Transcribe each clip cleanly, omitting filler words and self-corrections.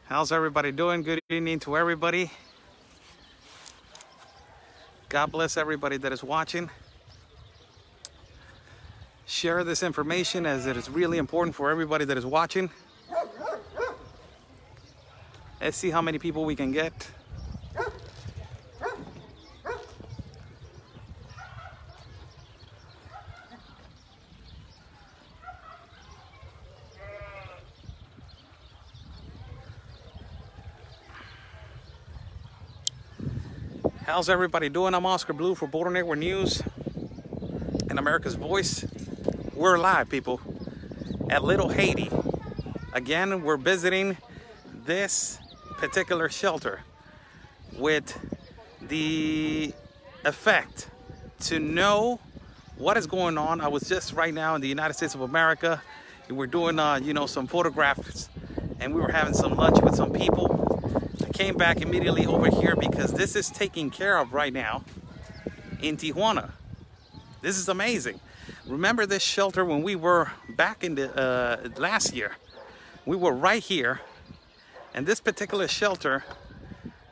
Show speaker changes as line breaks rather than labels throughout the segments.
How's everybody doing? Good evening to everybody. God bless everybody that is watching. Share this information as it is really important for everybody that is watching. Let's see how many people we can get. How's everybody doing? I'm Oscar Blue for Border Network News and America's Voice. We're live, people, at Little Haiti. Again, we're visiting this particular shelter with the effect to know what is going on. I was just right now in the United States of America, and we're doing some photographs, and we were having some lunch with some people. I came back immediately over here because this is taken care of right now in Tijuana. This is amazing. Remember this shelter when we were back in the last year? We were right here, and this particular shelter,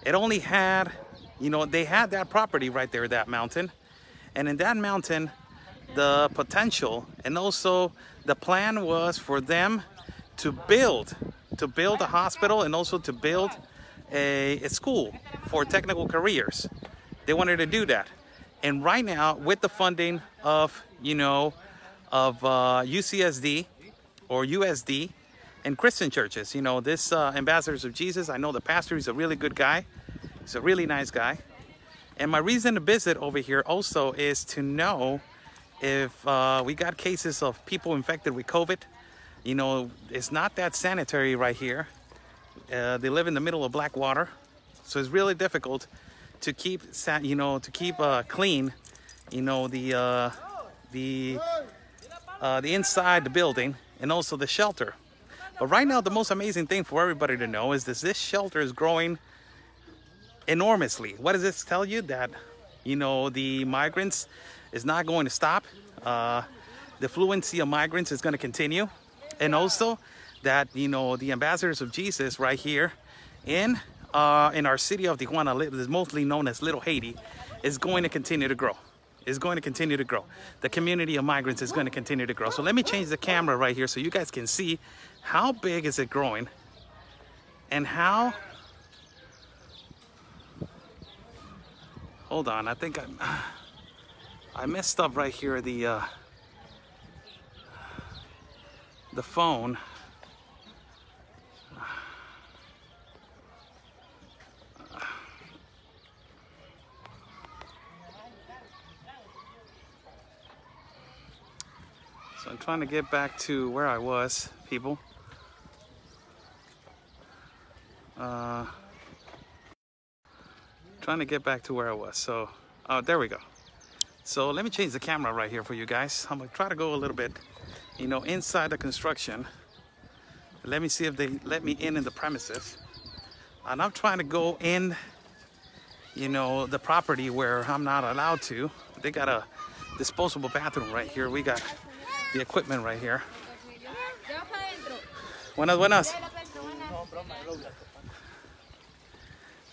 it only had, they had that property right there, that mountain, and in that mountain, the potential and also the plan was for them to build a hospital and also to build a school for technical careers. They wanted to do that, and right now with the funding of UCSD or USD and Christian churches, this Ambassadors of Jesus, I know the pastor is a really good guy. He's a really nice guy, and my reason to visit over here also is to know if we got cases of people infected with COVID. It's not that sanitary right here. They live in the middle of black water, so it's really difficult to keep clean, the inside the building and also the shelter. But right now, the most amazing thing for everybody to know is this shelter is growing enormously. What does this tell you? That the migrants is not going to stop. The fluency of migrants is going to continue, and also that the Ambassadors of Jesus right here in our city of Tijuana, is mostly known as Little Haiti, is going to continue to grow. Is going to continue to grow. The community of migrants is going to continue to grow. So let me change the camera right here so you guys can see how big is it growing and how. Hold on, I think I messed up right here. The phone. So I'm trying to get back to where I was, people. Trying to get back to where I was. So, there we go. So let me change the camera right here for you guys. I'm gonna try to go a little bit, inside the construction. Let me see if they let me in the premises. And I'm trying to go in, the property where I'm not allowed to. They got a disposable bathroom right here. We got the equipment right here. Buenas.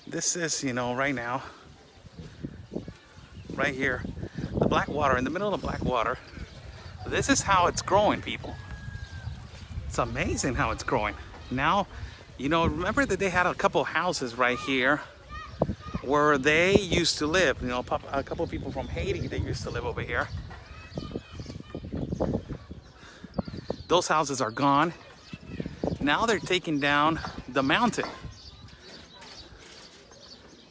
This is, right now, right here, the black water, in the middle of the black water. This is how it's growing, people. It's amazing how it's growing. Now, remember that they had a couple houses right here where they used to live. A couple people from Haiti, they used to live over here. Those houses are gone. Now they're taking down the mountain.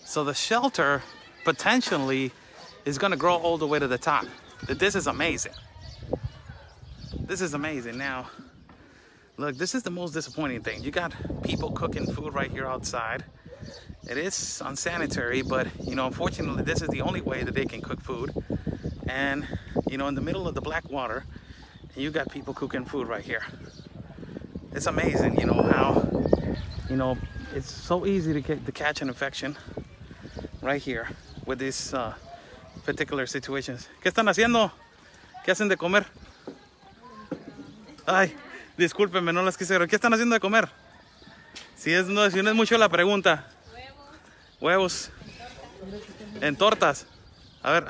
So the shelter potentially is going to grow all the way to the top. This is amazing. This is amazing. Now, look, this is the most disappointing thing. You got people cooking food right here outside. It is unsanitary, but unfortunately, this is the only way that they can cook food. And in the middle of the black water, you got people cooking food right here. It's amazing, how it's so easy to catch an infection right here with these particular situations. ¿Qué están haciendo? ¿Qué hacen de comer? Ay, discúlpenme, no las quise ver. ¿Qué están haciendo de comer? Si no es mucho la pregunta. Huevos. En tortas. A ver,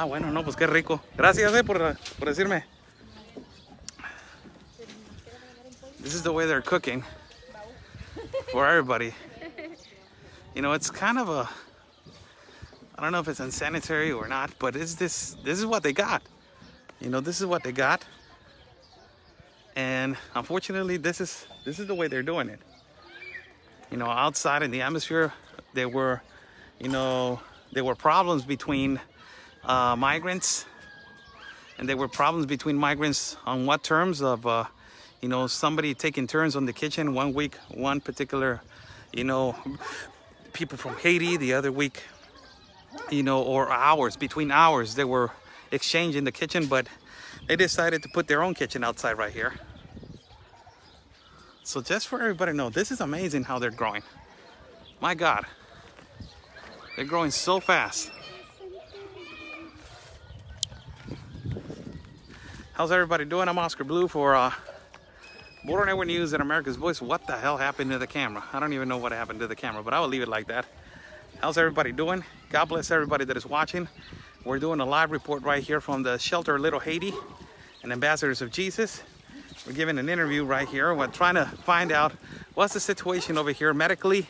bueno, no, pues qué rico. Gracias, por decirme. This is the way they're cooking for everybody. You know, it's kind of a, I don't know if it's unsanitary or not, but this is what they got. You know, this is what they got. And unfortunately, this is the way they're doing it. You know, outside in the atmosphere, there were problems between migrants, and there were problems between migrants on what terms of, you know, somebody taking turns on the kitchen. One week, one particular, you know, people from Haiti. The other week, you know, or between hours, they were exchanging the kitchen, but they decided to put their own kitchen outside right here. So just for everybody to know, this is amazing how they're growing. My God, they're growing so fast. How's everybody doing? I'm Oscar Blue for Border Network News and America's Voice. What the hell happened to the camera? I don't even know what happened to the camera, but I will leave it like that. How's everybody doing? God bless everybody that is watching. We're doing a live report right here from the shelter Little Haiti and Ambassadors of Jesus. We're giving an interview right here. We're trying to find out what's the situation over here medically,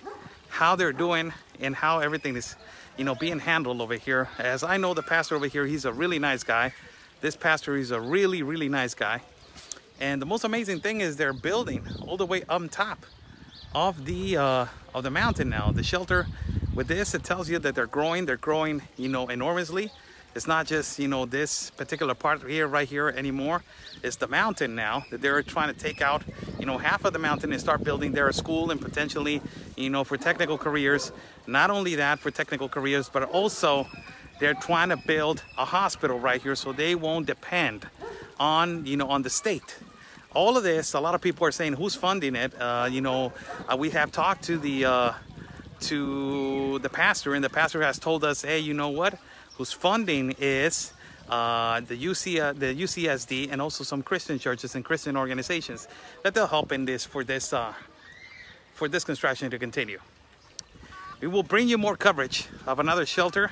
how they're doing, and how everything is, you know, being handled over here. As I know, the pastor over here, he's a really nice guy. This pastor is a really, really nice guy. And the most amazing thing is they're building all the way up top of the mountain now. The shelter, with this, it tells you that they're growing, you know, enormously. It's not just, you know, this particular part here, right here anymore. It's the mountain now that they're trying to take out, you know, half of the mountain and start building there a school and potentially, you know, for technical careers. Not only that, for technical careers, but also they're trying to build a hospital right here so they won't depend on, you know, on the state. All of this, a lot of people are saying, who's funding it? You know, we have talked to the pastor, and the pastor has told us, hey, you know what? Whose funding is the UCSD and also some Christian churches and Christian organizations that they'll help in this for this construction to continue. We will bring you more coverage of another shelter,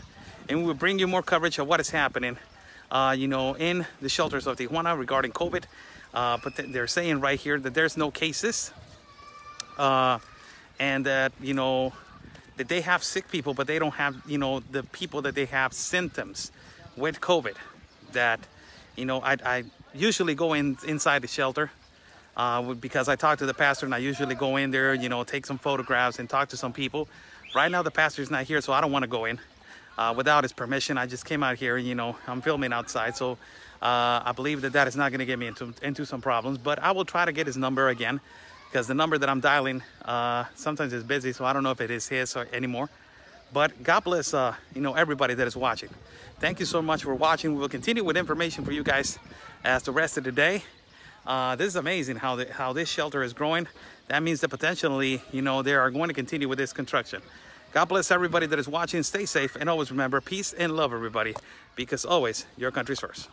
and we will bring you more coverage of what is happening, you know, in the shelters of Tijuana regarding COVID. But they're saying right here that there's no cases, and that, you know, that they have sick people, but they don't have, you know, the people that they have symptoms with COVID. That, you know, I usually go inside the shelter because I talk to the pastor, and I usually go in there, you know, take some photographs and talk to some people. Right now the pastor's not here, so I don't want to go in without his permission. I just came out here, you know, I'm filming outside, so I believe that is not going to get me into some problems, but I will try to get his number again, because the number that I'm dialing sometimes is busy, so I don't know if it is his or anymore. But God bless, you know, everybody that is watching. Thank you so much for watching. We will continue with information for you guys as the rest of the day. This is amazing how this shelter is growing. That means that potentially, you know, they are going to continue with this construction. God bless everybody that is watching. Stay safe, and always remember, peace and love, everybody, because always your country's first.